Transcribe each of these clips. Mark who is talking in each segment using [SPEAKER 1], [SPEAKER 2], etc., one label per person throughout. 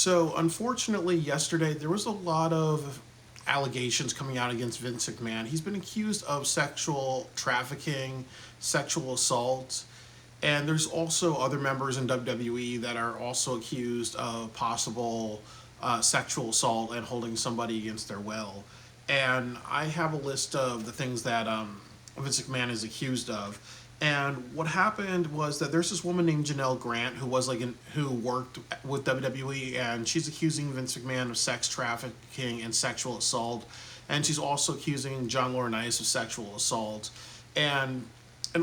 [SPEAKER 1] So, unfortunately, yesterday there was a lot of allegations coming out against Vince McMahon. He's been accused of sexual trafficking, sexual assault, and there's also other members in WWE that are also accused of possible sexual assault and holding somebody against their will. And I have a list of the things that Vince McMahon is accused of. And what happened was that there's this woman named Janelle Grant who was who worked with WWE, and she's accusing Vince McMahon of sex trafficking and sexual assault, and she's also accusing John Laurinaitis of sexual assault, and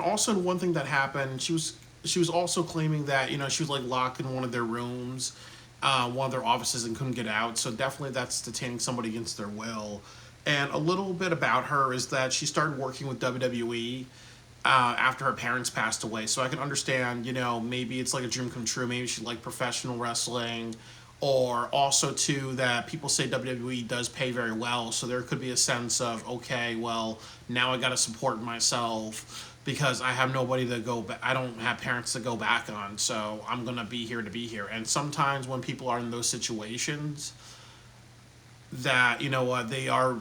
[SPEAKER 1] also one thing that happened, she was also claiming that she was like locked in one of their rooms, one of their offices, and couldn't get out. So definitely that's detaining somebody against their will. And a little bit about her is that she started working with WWE after her parents passed away. So I can understand, maybe it's like a dream come true. Maybe she liked professional wrestling, or also too that people say WWE does pay very well. So there could be a sense of, okay, well, now I got to support myself because I have nobody to go back. I don't have parents to go back on. So I'm gonna be here to be here. And sometimes when people are in those situations, that they are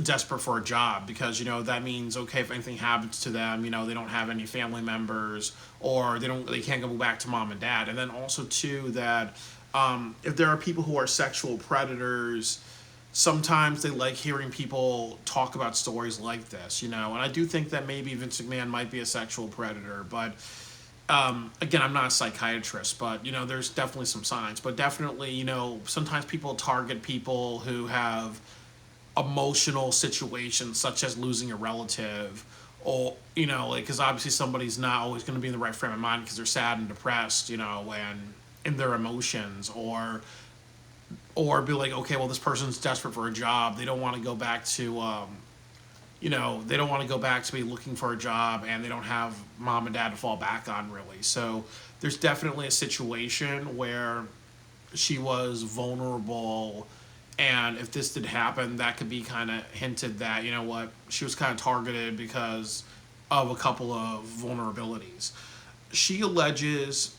[SPEAKER 1] desperate for a job, because that means, okay, if anything happens to them, they don't have any family members, or they can't go back to mom and dad. And then also too that if there are people who are sexual predators, sometimes they like hearing people talk about stories like this, and I do think that maybe Vince McMahon might be a sexual predator. But again, I'm not a psychiatrist, but there's definitely some signs. But definitely, sometimes people target people who have emotional situations, such as losing a relative, or like, because obviously somebody's not always going to be in the right frame of mind because they're sad and depressed, and in their emotions, or be like, okay, well, this person's desperate for a job. They don't want to go back to they don't want to go back to be looking for a job, and they don't have mom and dad to fall back on, really. So there's definitely a situation where she was vulnerable, and if this did happen, that could be kind of hinted that, she was kind of targeted because of a couple of vulnerabilities. She alleges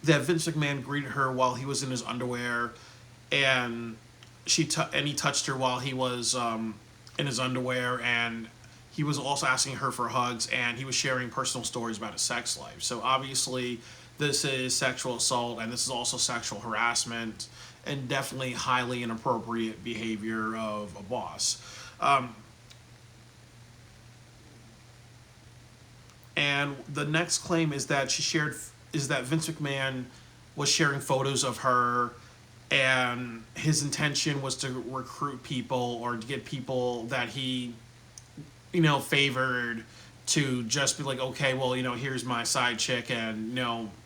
[SPEAKER 1] that Vince McMahon greeted her while he was in his underwear, and he touched her while he was in his underwear, and he was also asking her for hugs, and he was sharing personal stories about his sex life. So obviously, this is sexual assault, and this is also sexual harassment, and definitely highly inappropriate behavior of a boss. And the next claim is that Vince McMahon was sharing photos of her, and his intention was to recruit people, or to get people that he favored, to just be like, okay, well, here's my side chick, and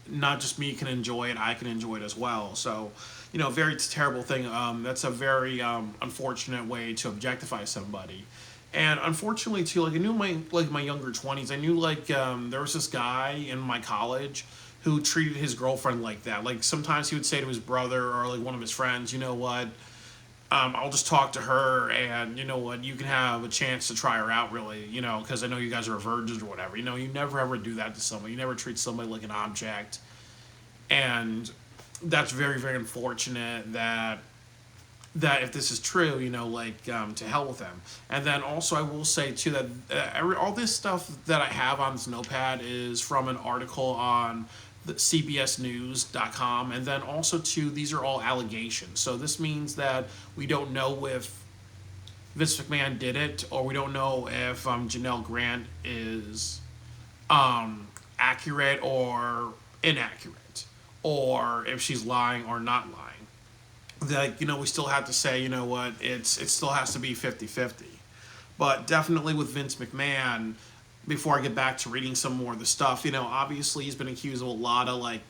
[SPEAKER 1] not just me can enjoy it, I can enjoy it as well. So very terrible thing. That's a very unfortunate way to objectify somebody. And unfortunately too, like, I knew my younger 20s, I knew there was this guy in my college who treated his girlfriend like that. Like, sometimes he would say to his brother, or like one of his friends, you know what, I'll just talk to her, and you know what, you can have a chance to try her out, really, because I know you guys are virgins or whatever. You never ever do that to somebody. You never treat somebody like an object. And that's very, very unfortunate that if this is true, to hell with them. And then also, I will say too that all this stuff that I have on this notepad is from an article on the CBSNews.com, and then also too, these are all allegations. So this means that we don't know if Vince McMahon did it, or we don't know if Janelle Grant is accurate or inaccurate, or if she's lying or not lying. That we still have to say, it still has to be 50-50. But definitely with Vince McMahon, before I get back to reading some more of the stuff, obviously he's been accused of a lot of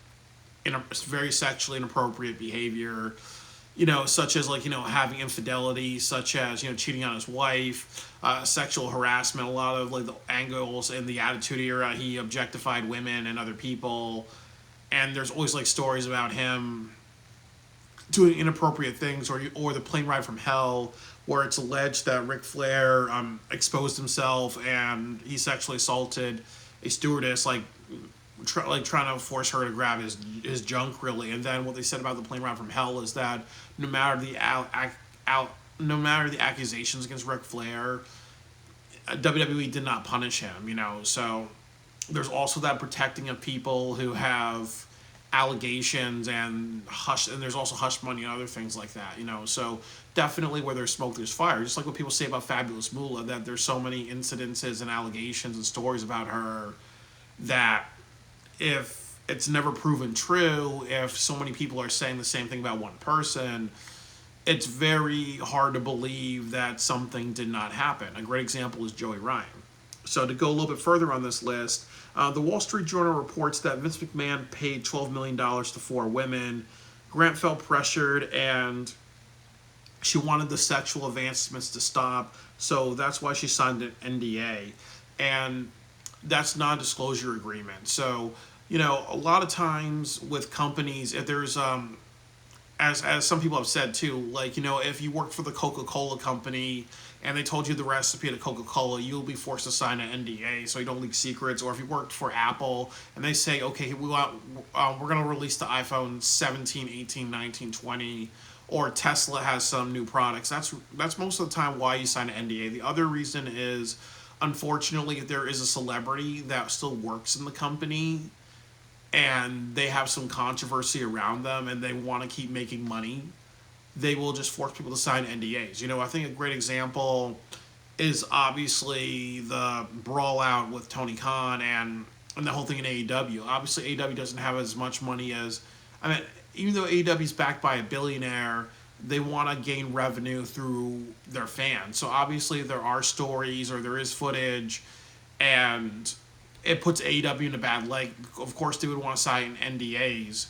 [SPEAKER 1] very sexually inappropriate behavior, such as having infidelity, such as cheating on his wife, sexual harassment. A lot of the angles in the Attitude Era, he objectified women and other people, and there's always stories about him doing inappropriate things, or the plane ride from hell, where it's alleged that Ric Flair exposed himself and he sexually assaulted a stewardess. trying to force her to grab his junk, really. And then what they said about the plane ride from hell is that no matter the no matter the accusations against Ric Flair, WWE did not punish him. So there's also that protecting of people who have allegations and there's also hush money and other things like that. So definitely where there's smoke there's fire, just like what people say about Fabulous Moolah, that there's so many incidences and allegations and stories about her that if it's never proven true, if so many people are saying the same thing about one person, it's very hard to believe that something did not happen. A great example is Joey Ryan. So to go a little bit further on this list, the Wall Street Journal reports that Vince McMahon paid $12 million to 4 women. Grant felt pressured and she wanted the sexual advancements to stop, so that's why she signed an NDA. And that's non-disclosure agreement. So, a lot of times with companies, if there's as some people have said too, like, if you worked for the Coca-Cola company and they told you the recipe to Coca-Cola, you'll be forced to sign an NDA so you don't leak secrets. Or if you worked for Apple and they say, okay, we're going to release the iPhone 17, 18, 19, 20, or Tesla has some new products, that's most of the time why you sign an NDA. The other reason is, unfortunately, if there is a celebrity that still works in the company and they have some controversy around them and they want to keep making money, they will just force people to sign NDAs. I think a great example is obviously the brawl out with Tony Khan and the whole thing in AEW. Obviously, AEW doesn't have as much money as, even though AEW is backed by a billionaire, they want to gain revenue through their fans. So obviously there are stories or there is footage, and it puts AEW in a bad light. Of course, they would want to sign NDAs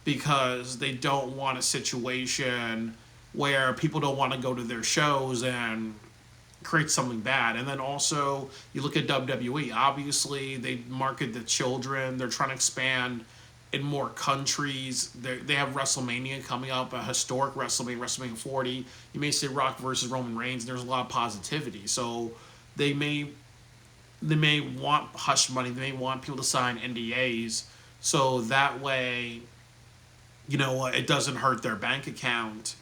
[SPEAKER 1] because they don't want a situation where people don't want to go to their shows and create something bad. And then also, you look at WWE. Obviously, they market the children. They're trying to expand in more countries. They have WrestleMania coming up, a historic WrestleMania 40. You may say Rock versus Roman Reigns. There's a lot of positivity. So they may want hush money. They may want people to sign NDAs so that way, it doesn't hurt their bank account.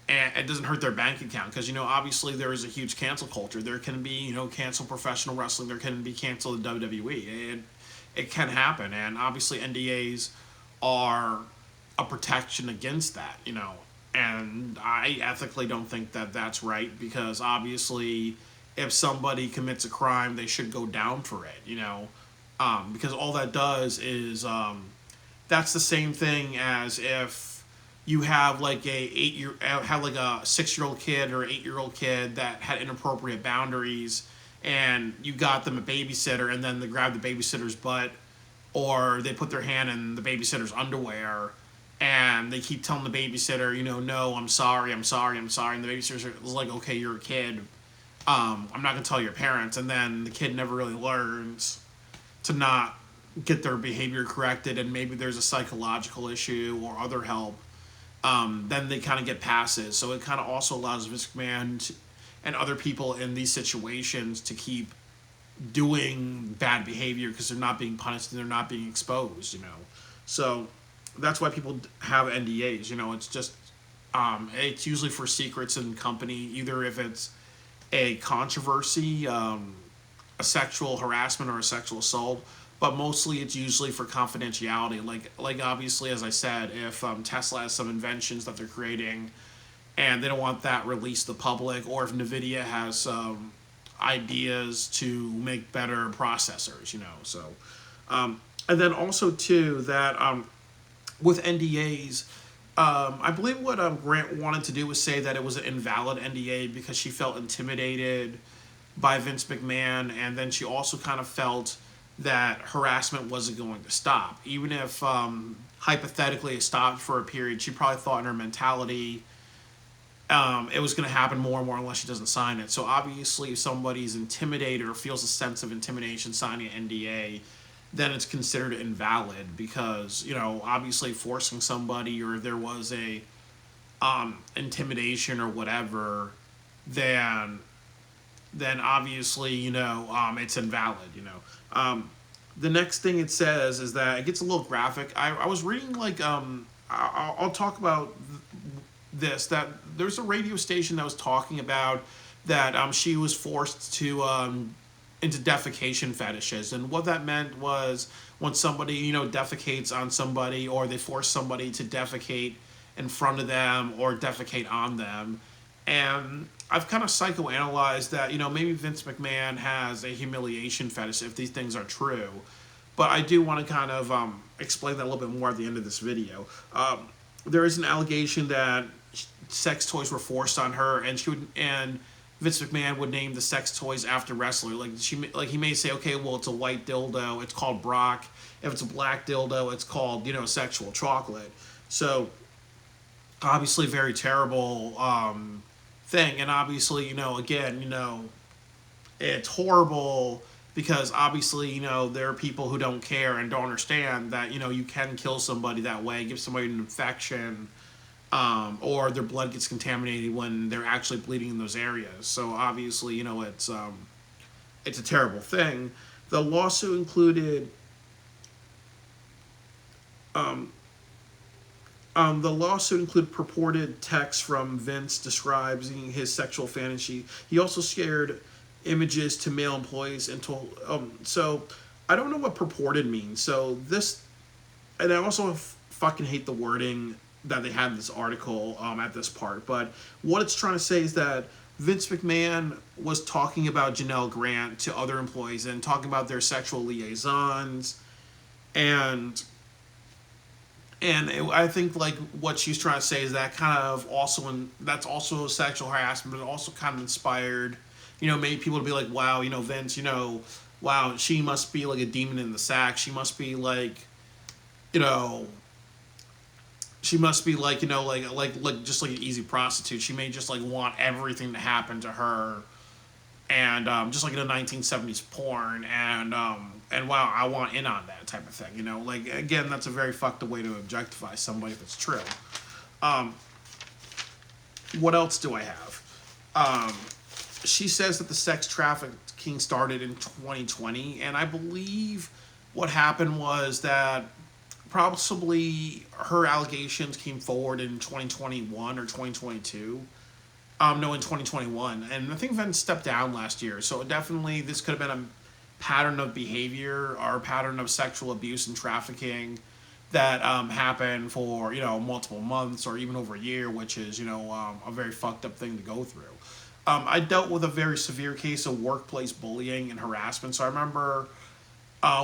[SPEAKER 1] And it doesn't hurt their bank account because, obviously there is a huge cancel culture. There can be, cancel professional wrestling. There can be cancel the WWE. It can happen. And obviously NDAs are a protection against that, And I ethically don't think that that's right because obviously if somebody commits a crime, they should go down for it, because all that does is that's the same thing as if you have like a 6-year-old kid or 8-year-old kid that had inappropriate boundaries, and you got them a babysitter, and then they grab the babysitter's butt, or they put their hand in the babysitter's underwear, and they keep telling the babysitter, no, I'm sorry, and the babysitter's like, okay, you're a kid. I'm not going to tell your parents. And then the kid never really learns to not get their behavior corrected, and maybe there's a psychological issue or other help. Then they kind of get passes. So it kind of also allows Vince McMahon and other people in these situations to keep doing bad behavior because they're not being punished and they're not being exposed, So that's why people have NDAs, It's just, it's usually for secrets in company, either if it's a controversy, a sexual harassment or a sexual assault, but mostly it's usually for confidentiality. Like obviously, as I said, if Tesla has some inventions that they're creating and they don't want that released to the public, or if NVIDIA has ideas to make better processors, So, and then also too that with NDAs, I believe what Grant wanted to do was say that it was an invalid NDA because she felt intimidated by Vince McMahon, and then she also kind of felt that harassment wasn't going to stop. Even if hypothetically it stopped for a period, she probably thought in her mentality it was going to happen more and more unless she doesn't sign it. So obviously if somebody's intimidated or feels a sense of intimidation signing an NDA, then it's considered invalid because, obviously forcing somebody, or if there was a intimidation or whatever, then obviously, it's invalid, The next thing it says is that it gets a little graphic. I was reading like I'll talk about this, that there's a radio station that was talking about that she was forced to into defecation fetishes, and what that meant was when somebody defecates on somebody, or they force somebody to defecate in front of them or defecate on them. And I've kind of psychoanalyzed that maybe Vince McMahon has a humiliation fetish if these things are true. But I do want to kind of explain that a little bit more at the end of this video. There is an allegation that sex toys were forced on her, and Vince McMahon would name the sex toys after wrestler. He may say, okay, well, it's a white dildo, it's called Brock. If it's a black dildo, it's called sexual chocolate. So obviously, very terrible thing, and obviously, again, it's horrible because obviously, there are people who don't care and don't understand that you can kill somebody that way, give somebody an infection, or their blood gets contaminated when they're actually bleeding in those areas. So obviously, it's a terrible thing. The lawsuit included purported texts from Vince describing his sexual fantasy. He also shared images to male employees and told. So I don't know what purported means. So this, and I also fucking hate the wording that they had in this article at this part. But what it's trying to say is that Vince McMahon was talking about Janelle Grant to other employees and talking about their sexual liaisons, and I think like what she's trying to say is that kind of also that's also sexual harassment, but it also kind of inspired, many people to be like, wow, Vince, wow, she must be like a demon in the sack. She must be like, she must be like, like just like an easy prostitute. She may just like want everything to happen to her, and just like in a 1970s porn, and wow, I want in on that type of thing. Like again, that's a very fucked up way to objectify somebody if it's true. What else do I have? She says that the sex trafficking started in 2020, and I believe what happened was that probably her allegations came forward in 2021 or 2022. No, in 2021. And I think Vince stepped down last year. So definitely this could have been a pattern of behavior or a pattern of sexual abuse and trafficking that happened for, multiple months or even over a year, which is, a very fucked up thing to go through. I dealt with a very severe case of workplace bullying and harassment. So I remember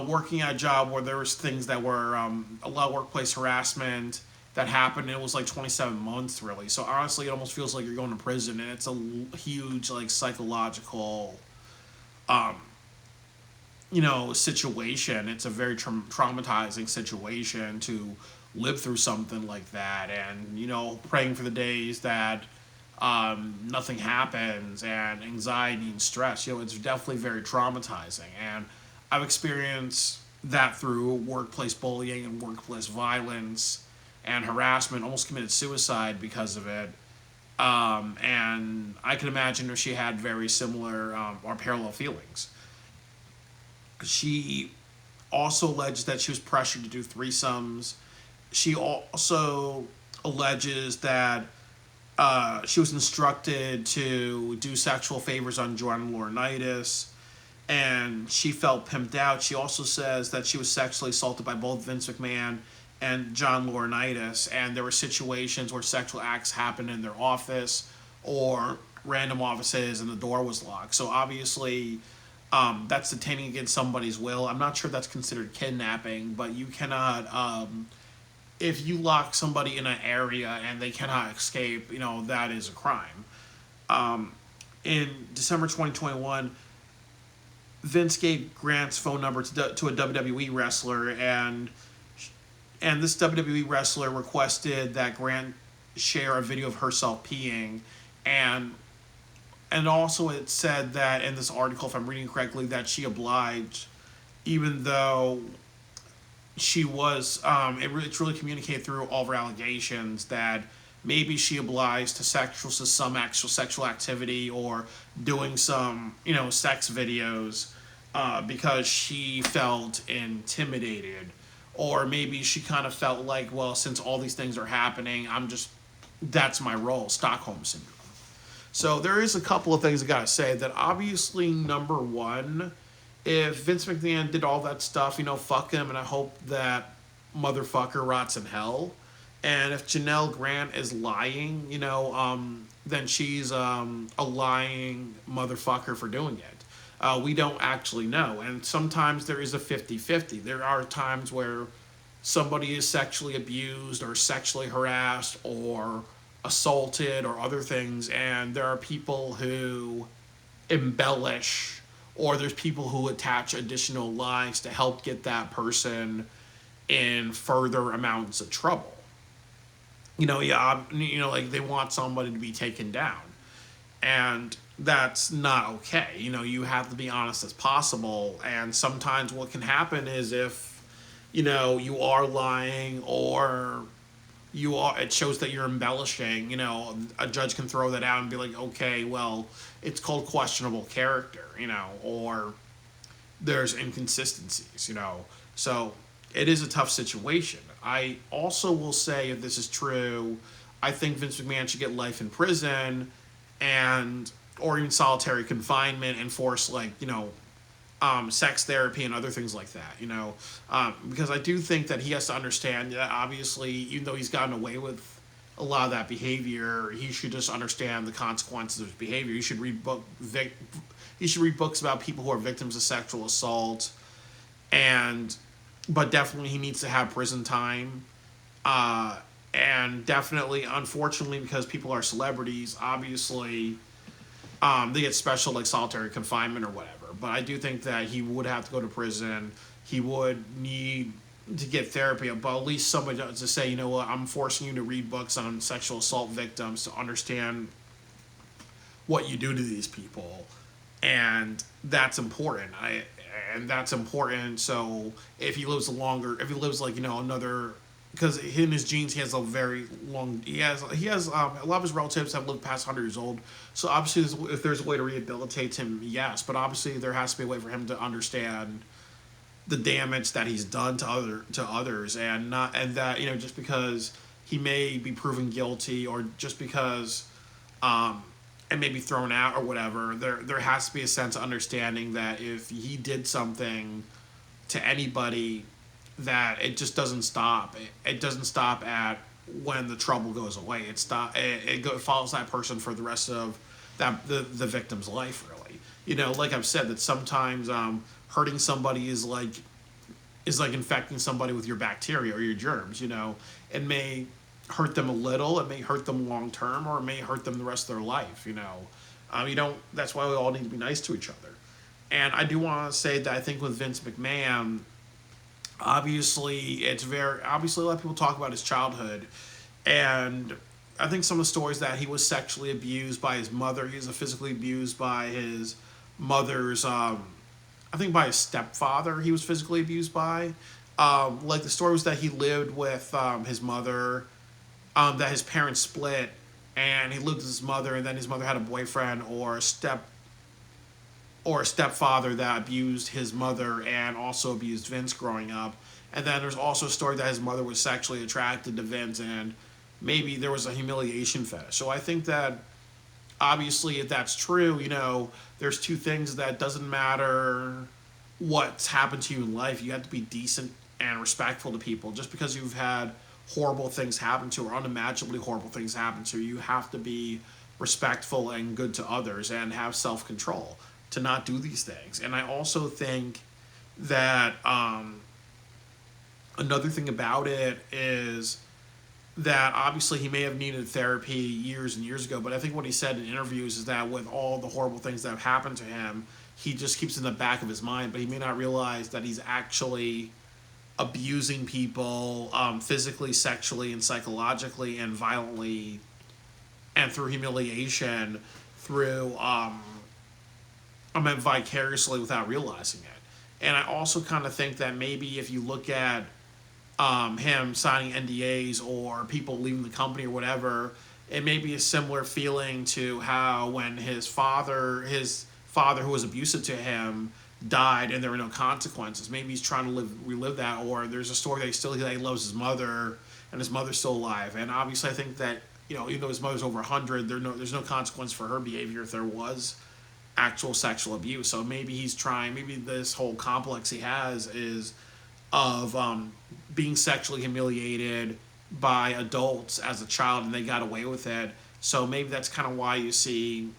[SPEAKER 1] working at a job where there was things that were a lot of workplace harassment that happened. And it was like 27 months really. So honestly, it almost feels like you're going to prison, and it's a huge like psychological, situation. It's a very traumatizing situation to live through something like that, and praying for the days that nothing happens, and anxiety and stress. It's definitely very traumatizing, and I've experienced that through workplace bullying and workplace violence and harassment. Almost committed suicide because of it. And I can imagine if she had very similar or parallel feelings. She also alleged that she was pressured to do threesomes. She also alleges that she was instructed to do sexual favors on John Laurinaitis, and she felt pimped out. She also says that she was sexually assaulted by both Vince McMahon and John Laurinaitis, and there were situations where sexual acts happened in their office or random offices and the door was locked. So obviously, that's detaining against somebody's will. I'm not sure that's considered kidnapping, but you cannot, if you lock somebody in an area and they cannot escape, that is a crime. In December 2021, Vince gave Grant's phone number to a WWE wrestler, and this WWE wrestler requested that Grant share a video of herself peeing, and also it said that in this article, if I'm reading correctly, that she obliged, even though she was, it's really communicated through all of her allegations that maybe she obliged to some actual sexual activity or doing some, sex videos. because she felt intimidated, or maybe she kind of felt like, well, since all these things are happening, that's my role, Stockholm syndrome. So there is a couple of things I gotta say. That obviously, number one, if Vince McMahon did all that stuff, fuck him, and I hope that motherfucker rots in hell. And if Janelle Grant is lying, then she's a lying motherfucker for doing it. We don't actually know. And sometimes there is a 50-50. There are times where somebody is sexually abused or sexually harassed or assaulted or other things, and there are people who embellish, or there's people who attach additional lies to help get that person in further amounts of trouble. Yeah, like they want somebody to be taken down. And that's not okay. You have to be honest as possible. And sometimes what can happen is if, you are lying, or it shows that you're embellishing, a judge can throw that out and be like, okay, well, it's called questionable character, or there's inconsistencies, So it is a tough situation. I also will say, if this is true, I think Vince McMahon should get life in prison, and or even solitary confinement, and force sex therapy and other things like that. Because I do think that he has to understand that, obviously, even though he's gotten away with a lot of that behavior, he should just understand the consequences of his behavior. He should read books about people who are victims of sexual assault, but definitely he needs to have prison time. And definitely, unfortunately, because people are celebrities, obviously, they get special, solitary confinement or whatever. But I do think that he would have to go to prison. He would need to get therapy, but at least somebody to say, you know what, I'm forcing you to read books on sexual assault victims to understand what you do to these people. And that's important. And that's important. So if he lives another, because in his genes he has a very long. He has a lot of his relatives have lived past 100 years old. So obviously, if there's a way to rehabilitate him, yes. But obviously, there has to be a way for him to understand the damage that he's done to others, and that just because he may be proven guilty, or just because and maybe thrown out or whatever, there has to be a sense of understanding that if he did something to anybody, that it just doesn't stop. It doesn't stop at when the trouble goes away. It follows that person for the rest of the victim's life, really. Like I've said, that sometimes hurting somebody is like infecting somebody with your bacteria or your germs. It may hurt them a little, it may hurt them long term, or it may hurt them the rest of their life. That's why we all need to be nice to each other. And I do want to say that I think with Vince McMahon, obviously a lot of people talk about his childhood, and I think some of the stories that he was sexually abused by his mother. He was physically abused by his mother's, I think by his stepfather. He was physically abused by. The story was that he lived with his mother, that his parents split, and he lived with his mother, and then his mother had a boyfriend or a stepfather that abused his mother and also abused Vince growing up. And then there's also a story that his mother was sexually attracted to Vince, and maybe there was a humiliation fetish. So I think that, obviously, if that's true, there's two things: that doesn't matter what's happened to you in life. You have to be decent and respectful to people. Just because you've had horrible things happen to you, or unimaginably horrible things happen to you, you have to be respectful and good to others, and have self-control to not do these things. And I also think that another thing about it is that, obviously, he may have needed therapy years and years ago, but I think what he said in interviews is that with all the horrible things that have happened to him, he just keeps it in the back of his mind, but he may not realize that he's actually abusing people physically, sexually, and psychologically, and violently, and through humiliation, through vicariously, without realizing it. And I also kind of think that maybe if you look at him signing NDAs, or people leaving the company or whatever, it may be a similar feeling to how when his father who was abusive to him, died and there were no consequences. Maybe he's trying to relive that, or there's a story that he loves his mother and his mother's still alive. And obviously, I think that even though his mother's over 100, there's no consequence for her behavior if there was actual sexual abuse. So maybe he's trying. Maybe this whole complex he has is of being sexually humiliated by adults as a child, and they got away with it. So maybe that's kind of why you see,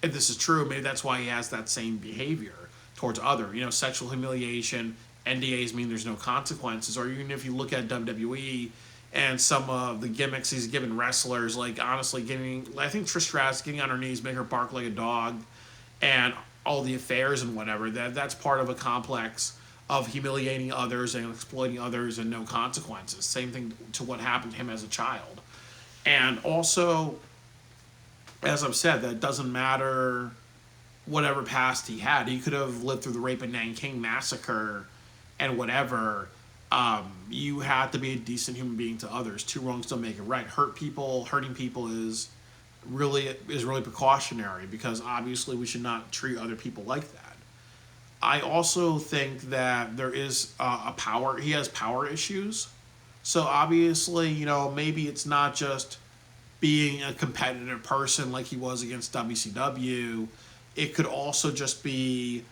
[SPEAKER 1] if this is true, maybe that's why he has that same behavior towards other, sexual humiliation. NDAs mean there's no consequences. Or even if you look at WWE and some of the gimmicks he's given wrestlers, like honestly I think Trish Stratus getting on her knees, make her bark like a dog, and all the affairs and whatever, that's part of a complex of humiliating others and exploiting others and no consequences. Same thing to what happened to him as a child. And also, as I've said, that doesn't matter whatever past he had. He could have lived through the rape and Nanking massacre and whatever. You have to be a decent human being to others. Two wrongs don't make it right. Hurting people is really precautionary, because obviously we should not treat other people like that. I also think that there is he has power issues. So obviously, maybe it's not just being a competitive person like he was against WCW. It could also just be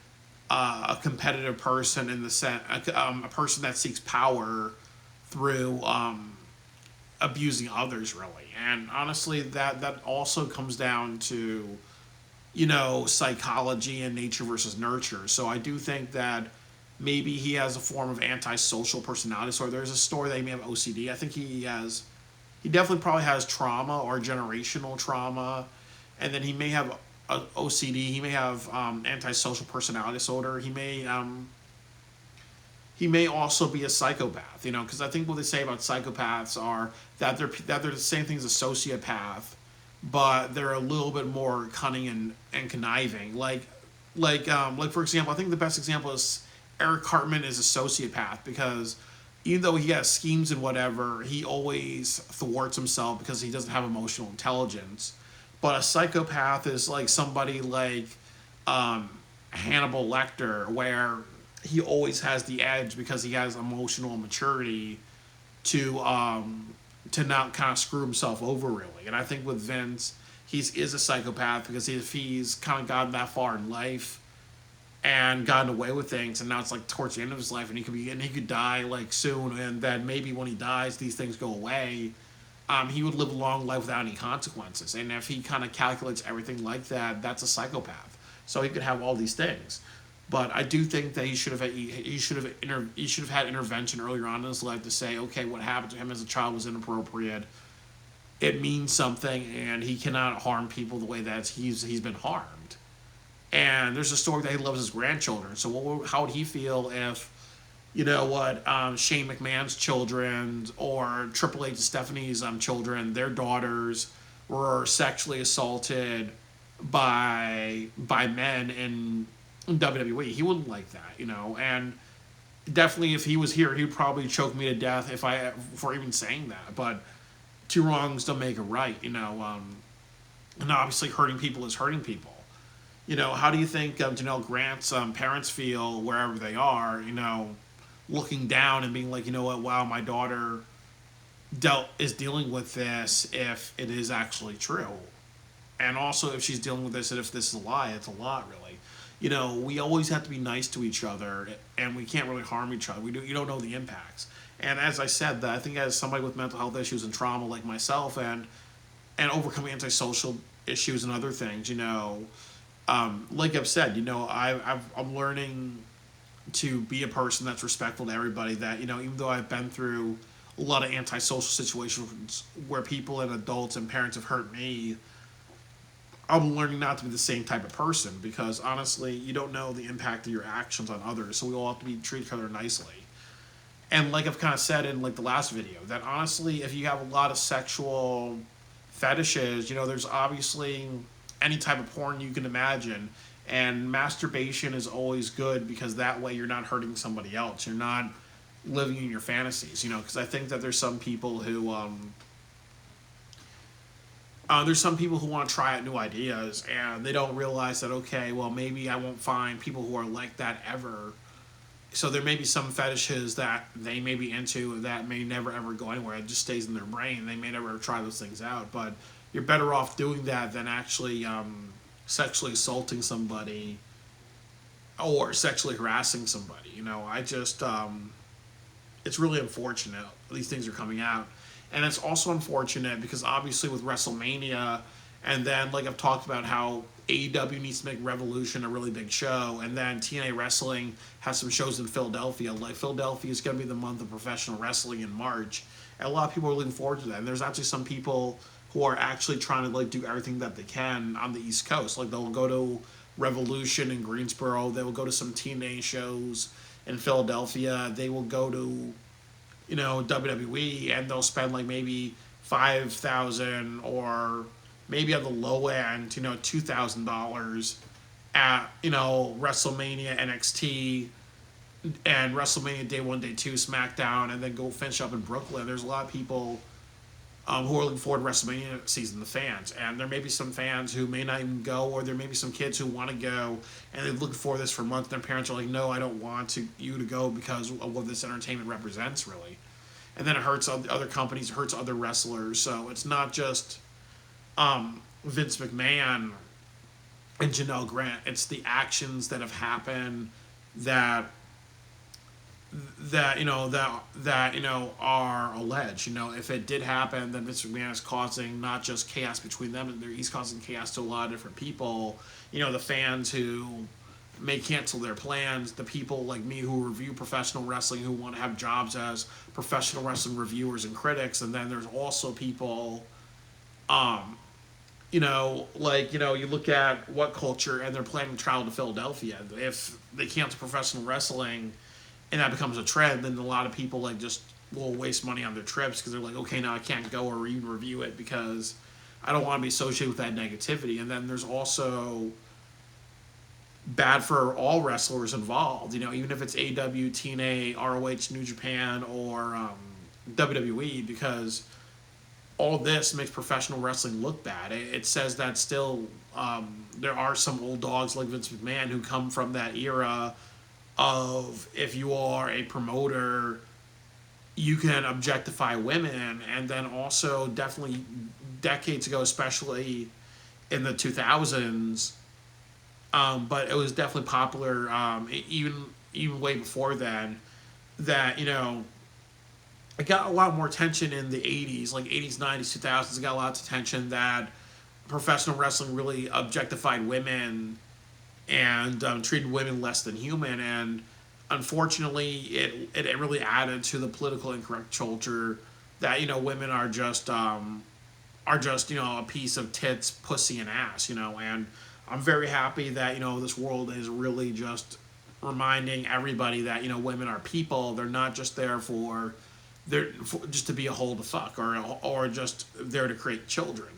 [SPEAKER 1] a competitive person in the sense, a person that seeks power through abusing others, really. And honestly, that also comes down to psychology and nature versus nurture. So I do think that maybe he has a form of antisocial personality disorder. There's a story that he may have OCD. I think he definitely probably has trauma or generational trauma, and then he may have OCD. He may have antisocial personality disorder. He may also be a psychopath. Because I think what they say about psychopaths are that they're the same thing as a sociopath, but they're a little bit more cunning and conniving. Like for example, I think the best example is Eric Cartman is a sociopath, because even though he has schemes and whatever, he always thwarts himself because he doesn't have emotional intelligence. But a psychopath is like somebody like Hannibal Lecter, where he always has the edge because he has emotional maturity to not kind of screw himself over, really. And I think with Vince, he is a psychopath because if he's kind of gotten that far in life and gotten away with things, and now it's like towards the end of his life, and he could die like soon, and then maybe when he dies, these things go away. He would live a long life without any consequences. And if he kind of calculates everything like that, that's a psychopath. So he could have all these things. But I do think that he should have had intervention earlier on in his life to say, okay, what happened to him as a child was inappropriate. It means something, and he cannot harm people the way that he's been harmed. And there's a story that he loves his grandchildren. So how would he feel if, Shane McMahon's children or Triple H and Stephanie's children, their daughters, were sexually assaulted by men in WWE? He wouldn't like that, and definitely if he was here, he'd probably choke me to death for even saying that. But two wrongs don't make it right, and obviously hurting people is hurting people. How do you think Janelle Grant's parents feel wherever they are, looking down and being like, what, wow, my daughter is dealing with this, if it is actually true, and also if she's dealing with this, and if this is a lie, it's a lot, really. We always have to be nice to each other, and we can't really harm each other. You don't know the impacts. And as I said, I think as somebody with mental health issues and trauma like myself, and overcoming antisocial issues and other things, like I've said, I'm learning to be a person that's respectful to everybody. That even though I've been through a lot of antisocial situations where people and adults and parents have hurt me, I'm learning not to be the same type of person, because honestly, you don't know the impact of your actions on others. So we all have to treat each other nicely. And like I've kind of said in like the last video, that honestly, if you have a lot of sexual fetishes, there's obviously any type of porn you can imagine. And masturbation is always good, because that way you're not hurting somebody else. You're not living in your fantasies, because I think that there's some people who There's some people who want to try out new ideas and they don't realize that, okay, well, maybe I won't find people who are like that ever. So there may be some fetishes that they may be into that may never ever go anywhere. It just stays in their brain. They may never try those things out. But you're better off doing that than actually sexually assaulting somebody or sexually harassing somebody. I just it's really unfortunate these things are coming out. And it's also unfortunate because obviously with WrestleMania, and then like I've talked about how AEW needs to make Revolution a really big show, and then TNA Wrestling has some shows in Philadelphia. Like Philadelphia is going to be the month of professional wrestling in March, and a lot of people are looking forward to that. And there's actually some people who are actually trying to like do everything that they can on the East Coast. Like they'll go to Revolution in Greensboro. They will go to some TNA shows in Philadelphia. They will go to WWE, and they'll spend like maybe 5,000 or maybe on the low end, $2,000 at WrestleMania, NXT, and WrestleMania Day 1, Day 2, SmackDown, and then go finish up in Brooklyn. There's a lot of people who are looking forward to WrestleMania season, the fans. And there may be some fans who may not even go, or there may be some kids who want to go, and they've looked for this for months, and their parents are like, no, I don't want you to go because of what this entertainment represents, really. And then it hurts other companies, it hurts other wrestlers. So it's not just Vince McMahon and Janelle Grant. It's the actions that have happened that are alleged. If it did happen, then Vince McMahon is causing not just chaos between them, and he's causing chaos to a lot of different people. The fans who may cancel their plans, the people like me who review professional wrestling who want to have jobs as professional wrestling reviewers and critics, and then there's also people you look at What Culture and they're planning to travel to Philadelphia. If they cancel professional wrestling and that becomes a trend, then a lot of people like just will waste money on their trips because they're like, okay, now I can't go or even review it because I don't want to be associated with that negativity. And then there's also bad for all wrestlers involved, even if it's AEW, TNA, ROH, New Japan, or WWE, because all this makes professional wrestling look bad. It says that still there are some old dogs like Vince McMahon who come from that era of if you are a promoter, you can objectify women. And then also definitely decades ago, especially in the 2000s, but it was definitely popular even way before then, that it got a lot more attention in the 80s, like 80s, 90s, 2000s. It got a lot of attention that professional wrestling really objectified women and treated women less than human. And unfortunately, it really added to the political incorrect culture that women are just a piece of tits, pussy, and ass. And I'm very happy that this world is really just reminding everybody that women are people. They're not just there just to be a hole to fuck, or just there to create children.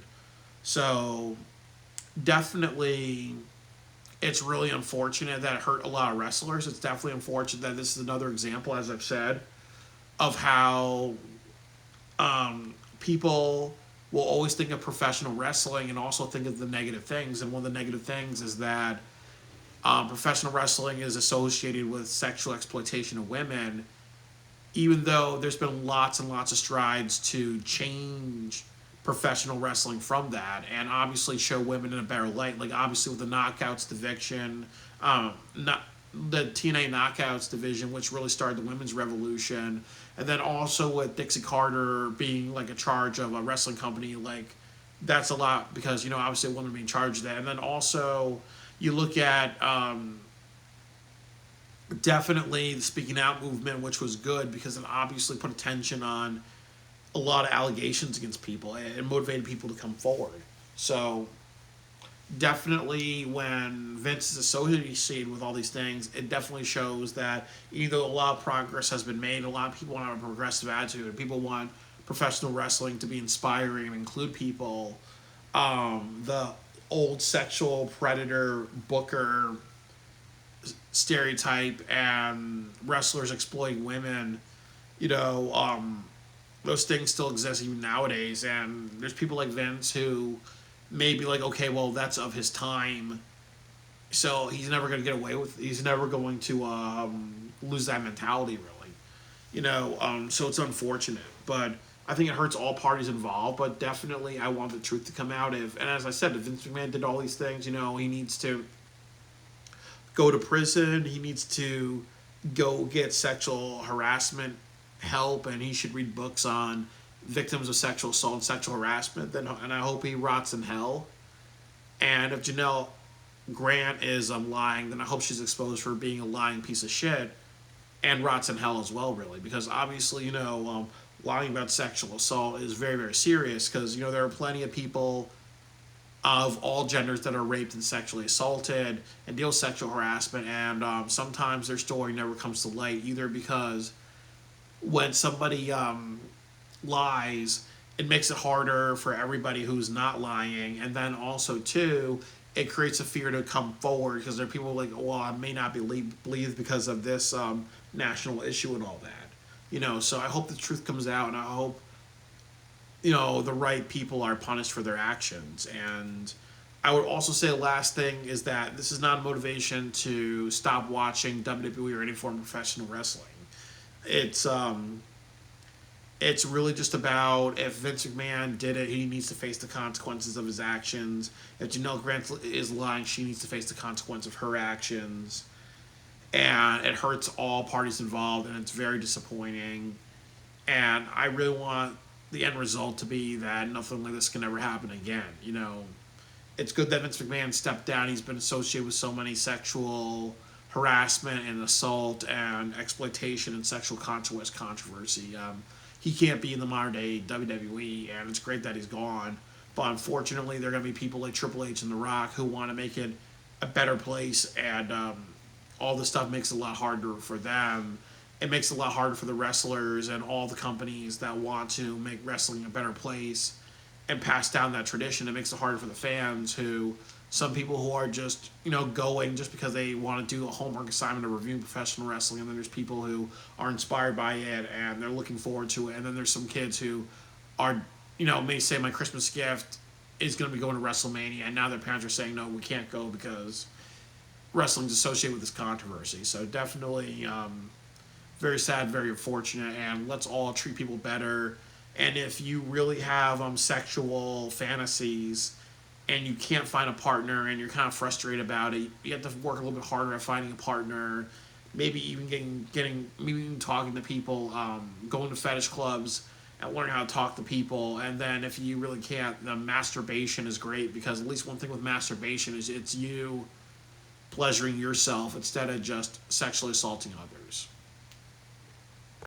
[SPEAKER 1] So definitely, it's really unfortunate that it hurt a lot of wrestlers. It's definitely unfortunate that this is another example, as I've said, of how people will always think of professional wrestling and also think of the negative things. And one of the negative things is that professional wrestling is associated with sexual exploitation of women, even though there's been lots and lots of strides to change professional wrestling from that and obviously show women in a better light. Like obviously with the Knockouts division, not the TNA Knockouts division, which really started the women's revolution, and then also with Dixie Carter being like a charge of a wrestling company, like that's a lot because obviously a woman being charged of that. And then also you look at definitely the speaking out movement, which was good because it obviously put attention on a lot of allegations against people and motivated people to come forward. So definitely when Vince is associated with all these things, it definitely shows that even though a lot of progress has been made, a lot of people want to have a progressive attitude and people want professional wrestling to be inspiring and include people. The old sexual predator booker stereotype and wrestlers exploiting women, those things still exist even nowadays, and there's people like Vince who may be like, okay, well, that's of his time, so he's never going to get away with. He's never going to lose that mentality, really. So it's unfortunate, but I think it hurts all parties involved. But definitely, I want the truth to come out. And as I said, if Vince McMahon did all these things, he needs to go to prison. He needs to go get sexual harassment help, and he should read books on victims of sexual assault and sexual harassment. And I hope he rots in hell. And if Janelle Grant is lying, then I hope she's exposed for being a lying piece of shit and rots in hell as well, really, because obviously, lying about sexual assault is very, very serious, because, there are plenty of people of all genders that are raped and sexually assaulted and deal with sexual harassment, and sometimes their story never comes to light, either because when somebody lies, it makes it harder for everybody who's not lying, and then also, too, it creates a fear to come forward, because there are people like, well, I may not be believed because of this national issue and all that. So I hope the truth comes out, and I hope, the right people are punished for their actions. And I would also say the last thing is that this is not a motivation to stop watching WWE or any form of professional wrestling. It's really just about, if Vince McMahon did it, he needs to face the consequences of his actions. If Janelle Grant is lying, she needs to face the consequence of her actions. And it hurts all parties involved, and it's very disappointing. And I really want the end result to be that nothing like this can ever happen again. It's good that Vince McMahon stepped down. He's been associated with so many sexual harassment and assault and exploitation and sexual controversy. He can't be in the modern day WWE, and it's great that he's gone. But unfortunately, there are going to be people like Triple H and The Rock who want to make it a better place, and all this stuff makes it a lot harder for them. It makes it a lot harder for the wrestlers and all the companies that want to make wrestling a better place and pass down that tradition. It makes it harder for the fans, who, some people who are just, going just because they want to do a homework assignment of reviewing professional wrestling, and then there's people who are inspired by it and they're looking forward to it, and then there's some kids who are, may say, my Christmas gift is going to be going to WrestleMania, and now their parents are saying, no, we can't go because wrestling's associated with this controversy. So definitely very sad, very unfortunate, and let's all treat people better. And if you really have sexual fantasies and you can't find a partner and you're kind of frustrated about it, you have to work a little bit harder at finding a partner. Maybe even maybe even talking to people, going to fetish clubs and learning how to talk to people. And then if you really can't, the masturbation is great, because at least one thing with masturbation is it's you pleasuring yourself instead of just sexually assaulting others.